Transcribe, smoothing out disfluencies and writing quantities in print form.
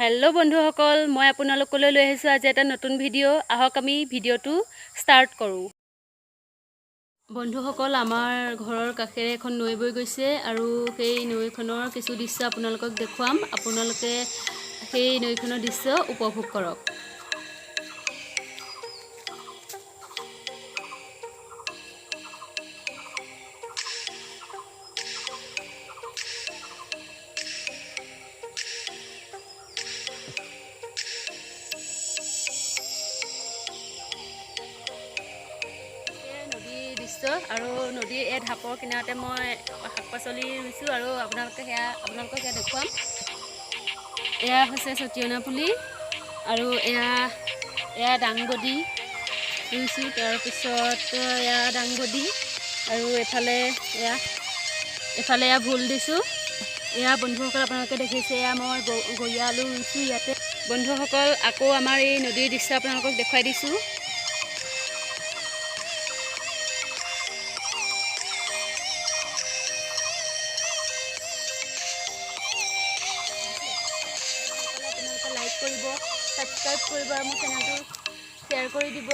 Hello' বন্ধুসকল, মই আপোনালোকলৈ লৈ আহিছোঁ আজি এটা নতুন ভিডিঅ'। আহক আমি ভিডিঅ'টো ষ্টাৰ্ট কৰোঁ। বন্ধুসকল, আমাৰ ঘৰৰ কাষেৰে এখন নৈ বৈ গৈছে আৰু সেই নৈখনৰ কিছু দৃশ্য আপোনালোকক দেখুৱাম। আপোনালোকে সেই নৈখনৰ দৃশ্য উপভোগ কৰক। নদীৰ দৃশ্য আৰু নদীৰ এই ঢাপৰ কিনাৰতে মই শাক পাচলি ৰুইছোঁ আৰু আপোনালোকক সেয়া দেখুৱাম। এয়া হৈছে চটিয়না পুলি আৰু এয়া দাংবডি ৰুইছোঁ। তাৰপিছত এয়া দাংবডি আৰু এফালে এয়া ভোল দিছোঁ। এয়া বন্ধুসকল আপোনালোকে দেখিছে, এয়া মই গৰীয়া আলু ৰুইছোঁ ইয়াতে। বন্ধুসকল, আকৌ আমাৰ এই নদীৰ দৃশ্য আপোনালোকক দেখুৱাই দিছোঁ। লাইক কৰিব, ছাবস্ক্ৰাইব কৰিব আৰু মোৰ চেনেলটো শ্বেয়াৰ কৰি দিব।